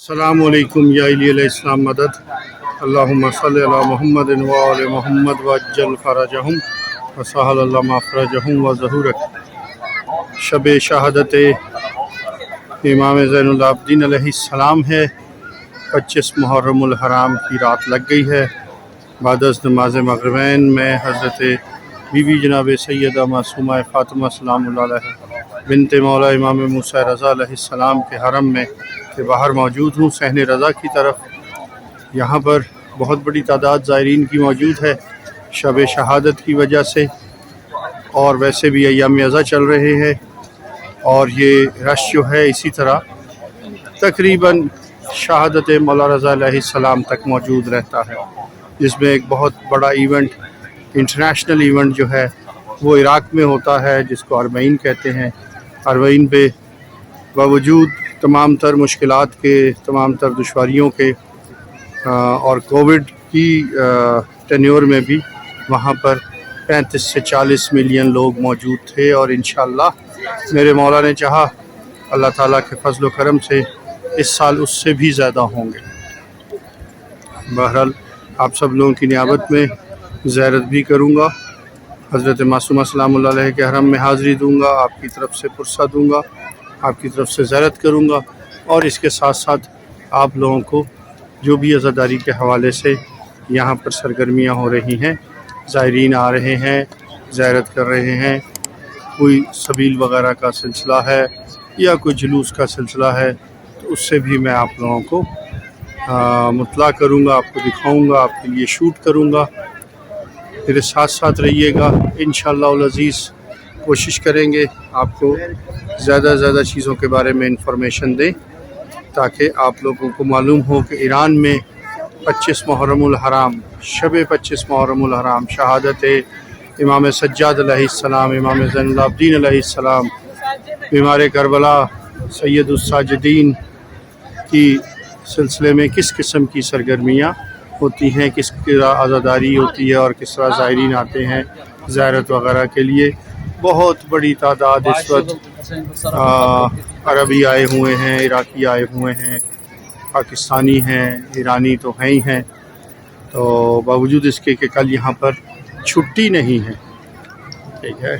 السلام علیکم یا علیہ السلام مدد اللہم صلی علی محمد و آل محمد وعجل فرجہم وسہل اللہ مخرجہم وظہورک۔ شب شہادت امام زین العابدین علیہ السلام ہے۔ 25 محرم الحرام کی رات لگ گئی ہے۔ بعد از نماز مغربین میں حضرت بی بی جناب سیدہ معصومہ فاطمہ سلام اللہ علیہ بنت مولا امام موسیٰ رضا علیہ السلام کے حرم میں کے باہر موجود ہوں، صحن رضا کی طرف۔ یہاں پر بہت بڑی تعداد زائرین کی موجود ہے شب شہادت کی وجہ سے، اور ویسے بھی ایام ازا چل رہے ہیں، اور یہ رش جو ہے اسی طرح تقریباً شہادت مولا رضا علیہ السلام تک موجود رہتا ہے، جس میں ایک بہت بڑا ایونٹ، انٹرنیشنل ایونٹ جو ہے وہ عراق میں ہوتا ہے، جس کو اربعین کہتے ہیں۔ اربعین پہ باوجود تمام تر مشکلات کے، تمام تر دشواریوں کے، اور کووڈ کی ٹینیور میں بھی وہاں پر 35 سے 40 ملین لوگ موجود تھے، اور انشاءاللہ میرے مولا نے چاہا، اللہ تعالیٰ کے فضل و کرم سے اس سال اس سے بھی زیادہ ہوں گے۔ بہرحال آپ سب لوگوں کی نیابت میں زیارت بھی کروں گا، حضرت معصومہ سلام اللہ علیہ کے حرم میں حاضری دوں گا، آپ کی طرف سے پرسہ دوں گا، آپ کی طرف سے زیارت کروں گا، اور اس کے ساتھ ساتھ آپ لوگوں کو جو بھی عزاداری کے حوالے سے یہاں پر سرگرمیاں ہو رہی ہیں، زائرین آ رہے ہیں، زیارت کر رہے ہیں، کوئی سبیل وغیرہ کا سلسلہ ہے یا کوئی جلوس کا سلسلہ ہے، تو اس سے بھی میں آپ لوگوں کو مطلع کروں گا، آپ کو دکھاؤں گا، آپ کے لیے شوٹ کروں گا۔ میرے ساتھ ساتھ رہیے گا، انشاءاللہ العزیز کوشش کریں گے آپ کو زیادہ سے زیادہ چیزوں کے بارے میں انفارمیشن دیں، تاکہ آپ لوگوں کو معلوم ہو کہ ایران میں 25 محرم الحرام، شب 25 محرم الحرام، شہادت امام سجاد علیہ السلام، امام زین العابدین علیہ السلام، بیمار کربلا سید الساجدین کی سلسلے میں کس قسم کی سرگرمیاں ہوتی ہیں، کس طرح عزاداری ہوتی ہے، اور کس طرح زائرین آتے ہیں زیارت وغیرہ کے لیے۔ بہت بڑی تعداد اس وقت عربی آئے ہوئے ہیں، عراقی آئے ہوئے ہیں، پاکستانی ہیں، ایرانی تو ہیں ہی ہیں، تو باوجود اس کے کہ کل یہاں پر چھٹی نہیں ہے، ٹھیک ہے،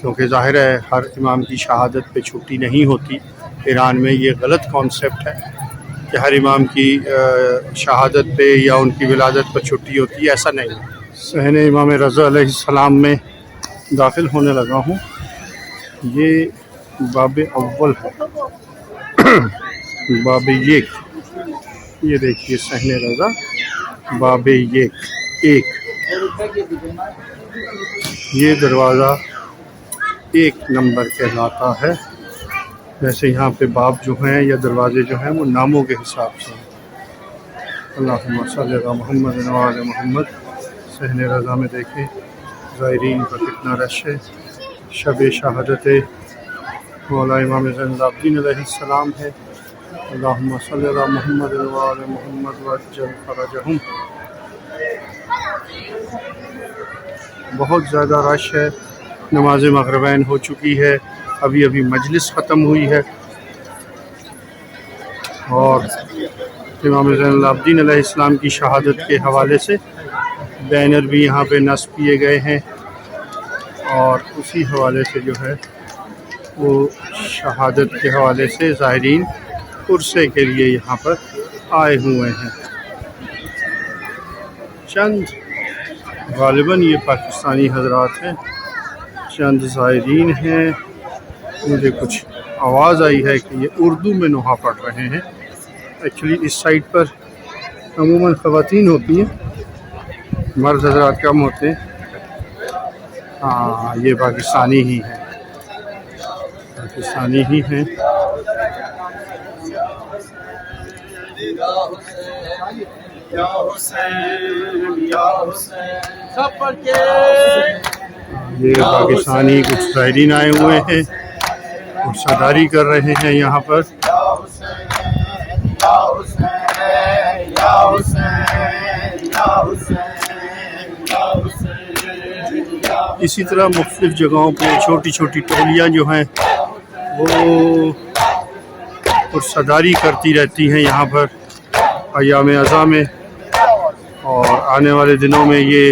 کیونکہ ظاہر ہے ہر امام کی شہادت پہ چھٹی نہیں ہوتی۔ ایران میں یہ غلط کانسیپٹ ہے کہ ہر امام کی شہادت پہ یا ان کی ولادت پر چھٹی ہوتی ہے، ایسا نہیں ہے۔ صحن امام رضا علیہ السلام میں داخل ہونے لگا ہوں۔ یہ باب اول ہے، باب ایک، یہ دیکھیے صحن رضا باب ایک، یہ دروازہ 1 نمبر کہلاتا ہے۔ ویسے یہاں پہ باب جو ہیں یا دروازے جو ہیں وہ ناموں کے حساب سے ہیں۔ اللہم صلی علی محمد و آل محمد۔ صحن رضا میں دیکھیں زائرین کا کتنا رش ہے۔ شب شہادت مولا امام زین العابدین علیہ السلام ہے۔ اللہم صلی علی محمد و آل محمد وعجل فرجہم۔ بہت زیادہ رش ہے، نماز مغربین ہو چکی ہے، ابھی مجلس ختم ہوئی ہے، اور امام زین العابدین علیہ السلام کی شہادت کے حوالے سے بینر بھی یہاں پہ نصب کیے گئے ہیں، اور اسی حوالے سے جو ہے وہ شہادت کے حوالے سے زائرین عرصے کے لیے یہاں پر آئے ہوئے ہیں۔ چند غالباً یہ پاکستانی حضرات ہیں، چند زائرین ہیں۔ مجھے کچھ آواز آئی ہے کہ یہ اردو میں نوحہ پڑھ رہے ہیں۔ ایکچولی اس سائٹ پر عموماً خواتین ہوتی ہیں، مرد حضرات کم ہوتے ہیں۔ ہاں، یہ پاکستانی ہی ہیں، پاکستانی ہی ہیں۔ یہ پاکستانی کچھ زائرین آئے ہوئے ہیں، عرصہ کر رہے ہیں یہاں پر۔ اسی طرح مختلف جگہوں پہ چھوٹی چھوٹی ٹولیاں جو ہیں وہ پرصداری کرتی رہتی ہیں یہاں پر ایام ازاں میں، اور آنے والے دنوں میں یہ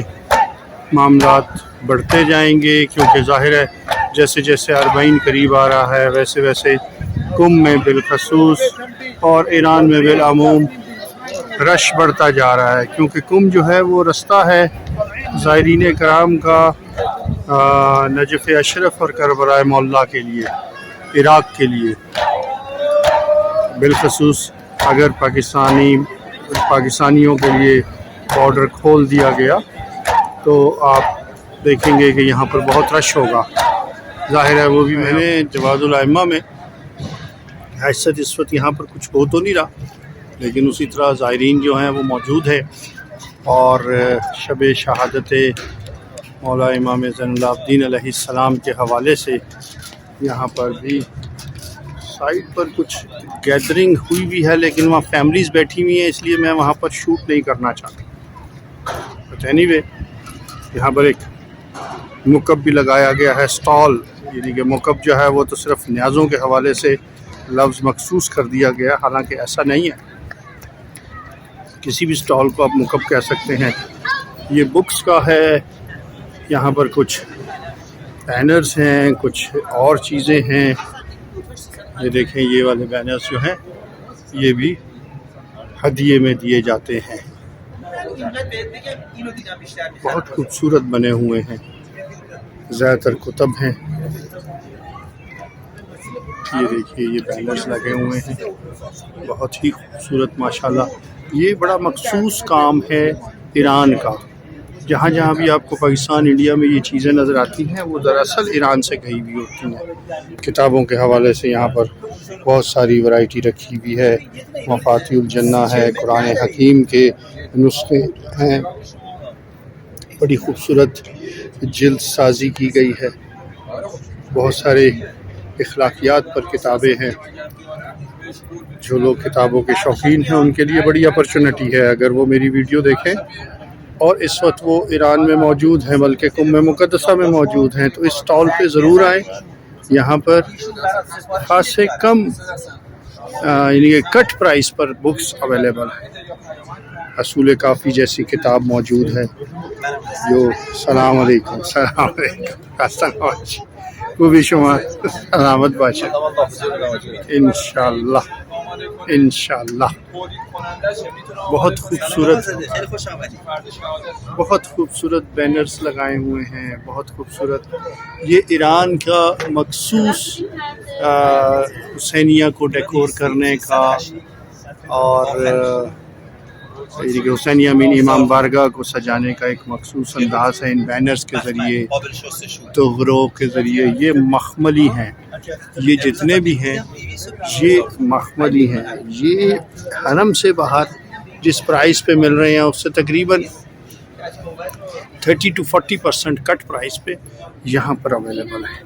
معاملات بڑھتے جائیں گے، کیونکہ ظاہر ہے جیسے جیسے اربعین قریب آ رہا ہے ویسے ویسے کم میں بالخصوص اور ایران میں بالعموم رش بڑھتا جا رہا ہے، کیونکہ کم جو ہے وہ رستہ ہے زائرین کرام کا نجف اشرف اور کربلائے مولا کے لیے، عراق کے لیے، بالخصوص اگر پاکستانیوں کے لیے بارڈر کھول دیا گیا تو آپ دیکھیں گے کہ یہاں پر بہت رش ہوگا۔ ظاہر ہے وہ بھی میں نے جواز الائمہ میں حیثیت اس وقت یہاں پر کچھ ہو تو نہیں رہا، لیکن اسی طرح زائرین جو ہیں وہ موجود ہے، اور شب شہادت مولا امام زین العابدین علیہ السلام کے حوالے سے یہاں پر بھی سائٹ پر کچھ گیدرنگ ہوئی بھی ہے، لیکن وہاں فیملیز بیٹھی ہوئی ہیں، اس لیے میں وہاں پر شوٹ نہیں کرنا چاہتا۔ بٹ اینی وے یہاں پر ایک مکب بھی لگایا گیا ہے، سٹال، یعنی کہ مکب جو ہے وہ تو صرف نیازوں کے حوالے سے لفظ مخصوص کر دیا گیا، حالانکہ ایسا نہیں ہے، کسی بھی سٹال کو آپ مکب کہہ سکتے ہیں۔ یہ بکس کا ہے، یہاں پر کچھ بینرز ہیں، کچھ اور چیزیں ہیں، یہ دیکھیں یہ والے بینرز جو ہیں یہ بھی ہدیے میں دیے جاتے ہیں، بہت خوبصورت بنے ہوئے ہیں، زیادہ تر کتب ہیں۔ یہ دیکھیے یہ بینرز لگے ہوئے ہیں، بہت ہی خوبصورت ماشاءاللہ۔ یہ بڑا مخصوص کام ہے ایران کا، جہاں جہاں بھی آپ کو پاکستان انڈیا میں یہ چیزیں نظر آتی ہیں وہ دراصل ایران سے گئی ہوئی ہوتی ہیں۔ کتابوں کے حوالے سے یہاں پر بہت ساری ورائٹی رکھی ہوئی ہے، مفاتیح الجنہ ہے، قرآن حکیم کے نسخے ہیں، بڑی خوبصورت جلد سازی کی گئی ہے، بہت سارے اخلاقیات پر کتابیں ہیں۔ جو لوگ کتابوں کے شوقین ہیں ان کے لیے بڑی اپرچونٹی ہے اگر وہ میری ویڈیو دیکھیں، اور اس وقت وہ ایران میں موجود ہیں بلکہ قم مقدسہ میں موجود ہیں، تو اس سٹال پہ ضرور آئیں۔ یہاں پر خاصے کم یعنی کہ کٹ پرائس پر بکس اویلیبل ہیں۔ اصول کافی جیسی کتاب موجود ہے جو السلام علیکم وہ بھی شما سلامت بادشاہ انشاءاللہ انشاءاللہ۔ بہت خوبصورت بینرز لگائے ہوئے ہیں، بہت خوبصورت۔ یہ ایران کا مخصوص حسینیہ کو ڈیکور کرنے کا، اور کہ حسینیہ مین امام بارگاہ کو سجانے کا ایک مخصوص انداز ہے ان بینرز کے ذریعے، تغروں کے ذریعے۔ یہ مخملی ہیں، یہ جتنے بھی ہیں یہ مخملی ہیں، یہ حرم سے باہر جس پرائس پہ مل رہے ہیں اس سے تقریباً 30 to 40% کٹ پرائس پہ یہاں پر اویلیبل ہے۔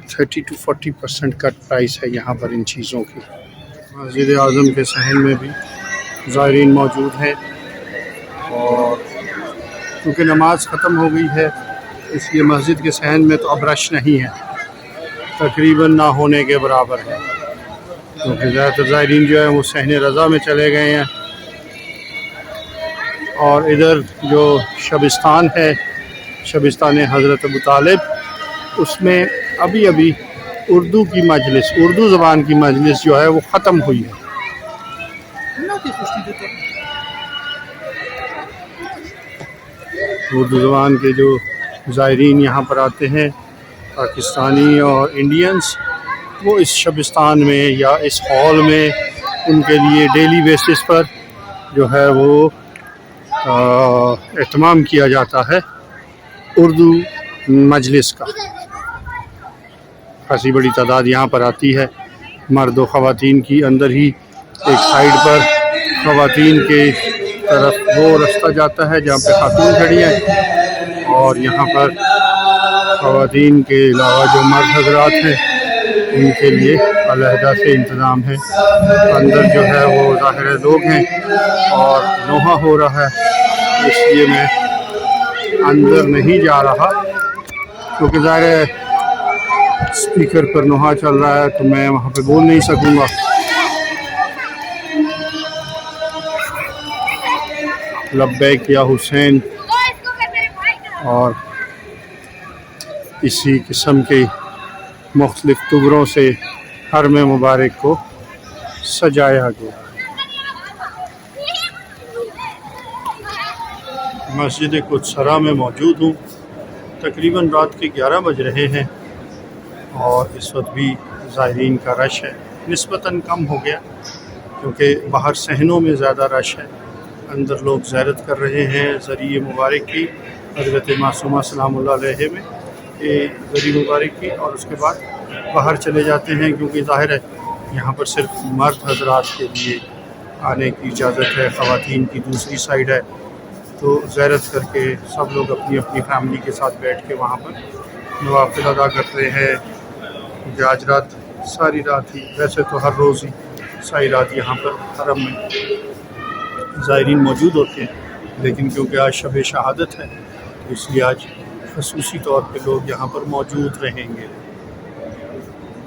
30 to 40% کٹ پرائس ہے یہاں پر ان چیزوں کی۔ مسجد اعظم کے صحن میں بھی زائرین موجود ہیں، اور کیونکہ نماز ختم ہو گئی ہے اس لیے مسجد کے صحن میں تو اب رش نہیں ہے، تقریباً نہ ہونے کے برابر ہے، کیونکہ زیادہ تر زائرین جو ہیں وہ صحن رضا میں چلے گئے ہیں۔ اور ادھر جو شبستان ہے، شبستان حضرت ابو طالب، اس میں ابھی اردو کی مجلس، اردو زبان کی مجلس جو ہے وہ ختم ہوئی ہے۔ اردو زبان کے جو زائرین یہاں پر آتے ہیں پاکستانی اور انڈینز، وہ اس شبستان میں یا اس ہال میں ان کے لیے ڈیلی بیسس پر جو ہے وہ اہتمام کیا جاتا ہے اردو مجلس کا۔ خاصی بڑی تعداد یہاں پر آتی ہے، مرد و خواتین کی۔ اندر ہی ایک سائیڈ پر خواتین کے طرف وہ رستہ جاتا ہے جہاں پہ خاتون کھڑی ہیں، اور یہاں پر خواتین کے علاوہ جو مرد حضرات ہیں ان کے لیے علیحدہ سے انتظام ہے۔ اندر جو ہے وہ ظاہر لوگ ہیں اور نوحہ ہو رہا ہے، اس لیے میں اندر نہیں جا رہا، کیونکہ ظاہر اسپیکر پر نوحہ چل رہا ہے تو میں وہاں پہ بول نہیں سکوں گا. لبیک یا حسین اور اسی قسم کے مختلف ٹکڑوں سے حرم مبارک کو سجایا گیا. مسجد قدسرا میں موجود ہوں. تقریباً رات کے 11 بج رہے ہیں اور اس وقت بھی زائرین کا رش ہے. نسبتاً کم ہو گیا کیونکہ باہر صحنوں میں زیادہ رش ہے. اندر لوگ زیارت کر رہے ہیں ذریعہ مبارک کی، حضرت معصومہ سلام اللہ علیہ میں ذریعہ مبارک کی، اور اس کے بعد باہر چلے جاتے ہیں کیونکہ ظاہر ہے یہاں پر صرف مرد حضرات کے لیے آنے کی اجازت ہے، خواتین کی دوسری سائیڈ ہے. تو زیارت کر کے سب لوگ اپنی اپنی فیملی کے ساتھ بیٹھ کے وہاں پر نوافل ادا کرتے ہیں. کیونکہ آج رات ساری رات ہی، ویسے تو ہر روز ہی ساری رات یہاں پر حرم میں زائرین موجود ہوتے ہیں، لیکن کیونکہ آج شب شہادت ہے تو اس لیے آج خصوصی طور پہ لوگ یہاں پر موجود رہیں گے.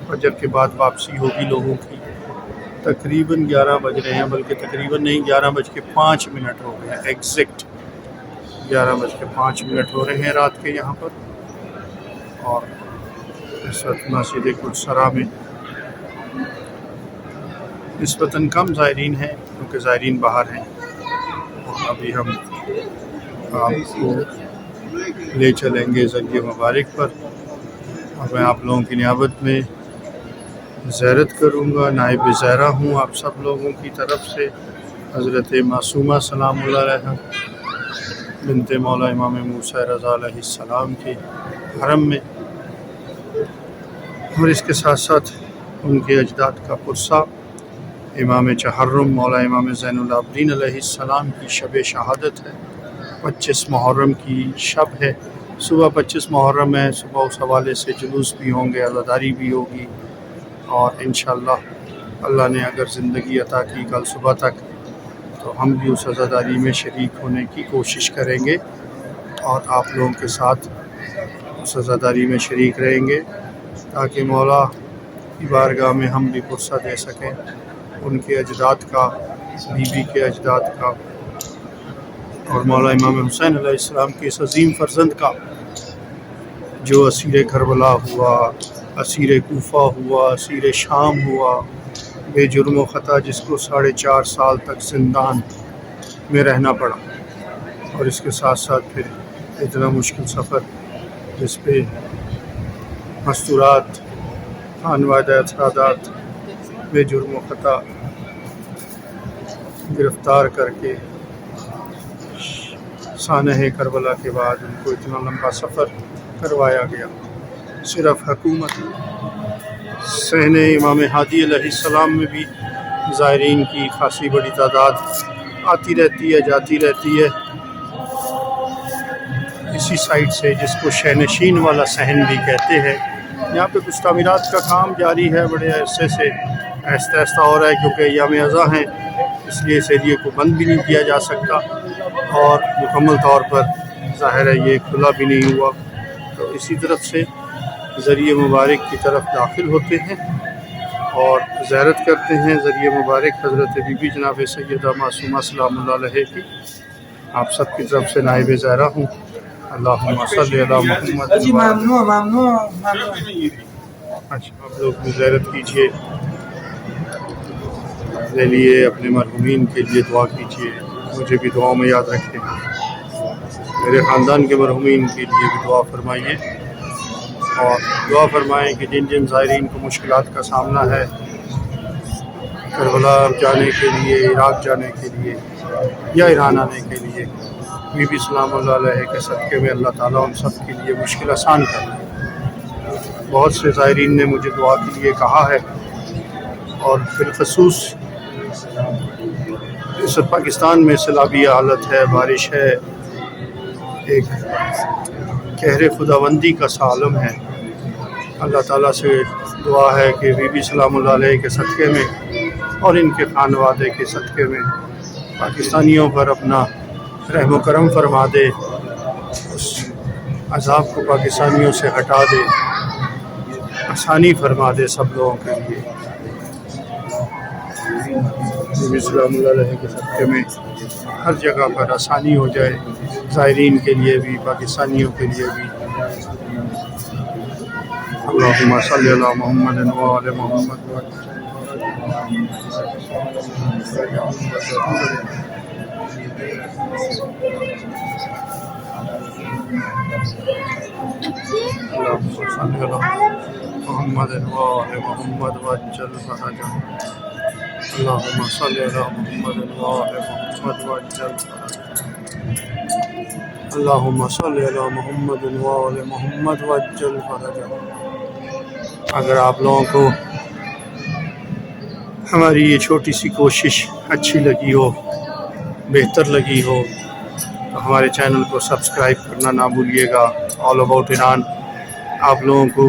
فجر کے بعد واپسی ہوگی لوگوں کی. تقریباً 11 بج رہے ہیں، بلکہ تقریباً نہیں، 11:05 ہو گئے ہیں. ایگزیکٹ 11:05 ہو رہے ہیں رات کے یہاں پر. اور اس وقت مسجد قدسرا میں نسبتاً کم زائرین ہیں کیونکہ زائرین باہر ہیں. ابھی ہم آپ کو لے چلیں گے ذریعہ مبارک پر اور میں آپ لوگوں کی نیابت میں زیارت کروں گا. نائب زائرہ ہوں آپ سب لوگوں کی طرف سے حضرت معصومہ سلام اللہ علیہ بنت مولا امام موسیٰ رضا علیہ السلام کے حرم میں، اور اس کے ساتھ ساتھ ان کے اجداد کا پرسہ امام چہرم مولا امام زین العابدین علیہ السلام کی شب شہادت ہے. 25 محرم کی شب ہے. صبح 25 محرم ہے. صبح اس حوالے سے جلوس بھی ہوں گے، عزاداری بھی ہوگی، اور انشاءاللہ اللہ نے اگر زندگی عطا کی کل صبح تک تو ہم بھی اس عزاداری میں شریک ہونے کی کوشش کریں گے اور آپ لوگوں کے ساتھ اس عزاداری میں شریک رہیں گے تاکہ مولا کی بارگاہ میں ہم بھی پرسہ دے سکیں ان کے اجداد کا، بیوی کے اجداد کا، اور مولا امام حسین علیہ السلام کے اس عظیم فرزند کا جو اسیر کربلا ہوا، اسیر کوفہ ہوا، اسیر شام ہوا، بے جرم و خطا، جس کو 4.5 سال تک زندان میں رہنا پڑا، اور اس کے ساتھ ساتھ پھر اتنا مشکل سفر جس پہ مستورات، خانوادہ افرادات بے جرم و خطا گرفتار کر کے سانحہ کربلا کے بعد ان کو اتنا لمبا سفر کروایا گیا. صرف حکومت صحن امام ہادی علیہ السلام میں بھی زائرین کی خاصی بڑی تعداد آتی رہتی ہے، جاتی رہتی ہے. اسی سائٹ سے جس کو شینشین والا صحن بھی کہتے ہیں، یہاں پہ کچھ تعمیرات کا کام جاری ہے، بڑے عرصے سے آہستہ آہستہ ہو رہا ہے کیونکہ ایام اضحیٰ ہیں، اس لیے اس ایریے کو بند بھی نہیں کیا جا سکتا اور مکمل طور پر ظاہر ہے یہ کھلا بھی نہیں ہوا. تو اسی طرف سے ذریعہ مبارک کی طرف داخل ہوتے ہیں اور زیارت کرتے ہیں ذریعہ مبارک حضرت بی بی جناب سیدہ معصومہ سلام اللہ علیہ کی. آپ سب کی طرف سے نائب زائرہ ہوں. اللہم صلی علی محمد. اچھا آپ لوگ بھی زیارت کیجئے، میرے لیے اپنے مرحومین کے لیے دعا کیجئے، مجھے بھی دعاؤں میں یاد رکھیں، میرے خاندان کے مرحومین کے لیے بھی دعا فرمائیے، اور دعا فرمائیں کہ جن جن زائرین کو مشکلات کا سامنا ہے کربلا جانے کے لیے، عراق جانے کے لیے یا ایران آنے کے لیے، بی بی سلام اللہ علیہ کے صدقے میں اللہ تعالیٰ ان سب کے لیے مشکل آسان کر دے. بہت سے زائرین نے مجھے دعا کے لیے کہا ہے، اور بالخصوص اس وقت پاکستان میں سیلابی حالت ہے، بارش ہے، ایک قہر خداوندی کا سا عالم ہے. اللہ تعالیٰ سے دعا ہے کہ بی بی سلام اللہ علیہ کے صدقے میں اور ان کے خانوادے کے صدقے میں پاکستانیوں پر اپنا رحم و کرم فرما دے، اس عذاب کو پاکستانیوں سے ہٹا دے، آسانی فرما دے سب لوگوں کے لیے. نبی صلی اللہ علیہ وسلم کے صدقے میں ہر جگہ پر آسانی ہو جائے، زائرین کے لیے بھی، پاکستانیوں کے لیے بھی. اللہم صلی علی محمد و آل محمد. اللہم صلی علی محمد و آل محمد وعجل فرجهم. اللہم صلی علی محمد و آل محمد وعجل فرجهم. اللہم صلی علی محمد و آل محمد وعجل فرجهم. اگر آپ لوگوں کو ہماری یہ چھوٹی سی کوشش اچھی لگی ہو، بہتر لگی ہو، تو ہمارے چینل کو سبسکرائب کرنا نہ بھولیے گا. آل اباؤٹ ایران آپ لوگوں کو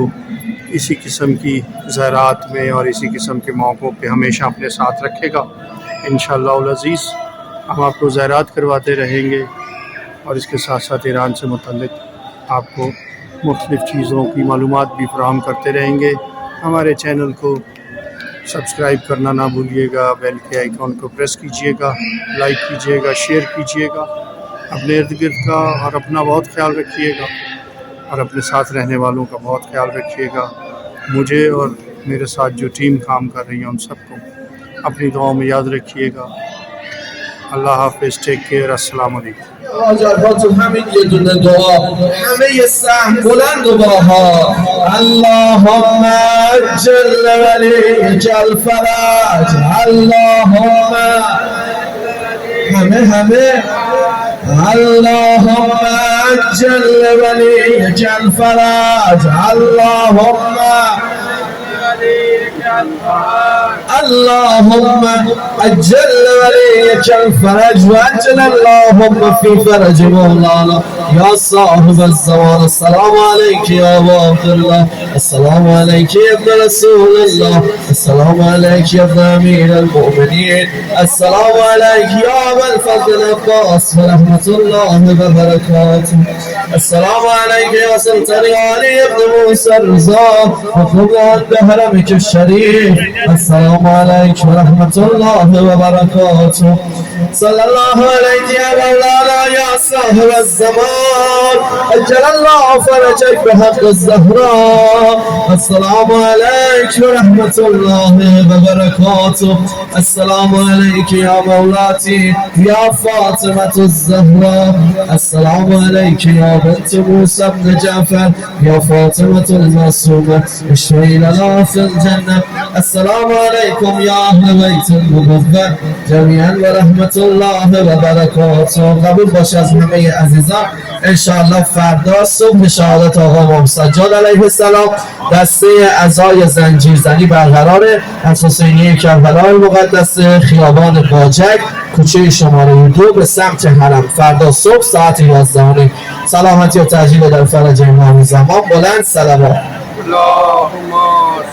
اسی قسم کی زیارات میں اور اسی قسم کے موقعوں پہ ہمیشہ اپنے ساتھ رکھے گا. انشاءاللہ العزیز ہم آپ کو زیارات کرواتے رہیں گے، اور اس کے ساتھ ساتھ ایران سے متعلق آپ کو مختلف چیزوں کی معلومات بھی فراہم کرتے رہیں گے. ہمارے چینل کو سبسکرائب کرنا نہ بھولیے گا، بیل کے آئیکن کو پریس کیجئے گا، لائک کیجئے گا، شیئر کیجئے گا. اپنے ارد گرد کا اور اپنا بہت خیال رکھیے گا، اور اپنے ساتھ رہنے والوں کا بہت خیال رکھیے گا. مجھے اور میرے ساتھ جو ٹیم کام کر رہی ہے ان سب کو اپنی دعاؤں میں یاد رکھیے گا. اللہ حافظ. Take care. السلام علیکم. راجعاتون همین یه دونه دعا، همه سهم بلند و باها. اللهم جل ولی جل فرج. اللهم همه اللهم جل ولی جل فرج. اللهم اللهم اجل وليك الفرج واجل اللهم في فرج مولانا يا صاحب الزمان. السلام عليك يا ابا عبد الله، السلام عليك يا ابن رسول الله، السلام عليك يا ابن امير المؤمنين، السلام عليك يا ابا الفضل العباس ورحمة الله وبركاته، السلام عليك يا سلطان علي بن موسى الرضا وقبلان بحرمك الشريف. السلام عليك ورحمة الله وبركاته. صلى الله عليك يا مولانا يا صاحب الزمان، أجل الله فرجك بحق الزهراء. السلام عليك ورحمة الله وبركاته. السلام عليك يا مولاتي يا فاطمة الزهراء. السلام عليك يا بنت موسى بن جعفر يا فاطمة المعصومة، اشفعي لنا في الجنة. السلام عليكم يا أهل بيت النبوة جميعا ورحمة الله وبركاته. قبول باشه از همه عزیزان. انشاءالله فردا صبح شهادت آقا امام سجاد علیه السلام دسته عزای زنجیرزنی برقراره از حسینیه کربلای مقدس خیابان باجک کوچه شماره 2 به سمت حرم. فردا صبح ساعت 11. سلامتی و تجلیل در فرج امام زمان. بلند صلوات. اللهم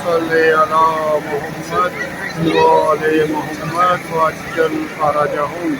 صل علی محمد و آل محمد وعجل فرجهم.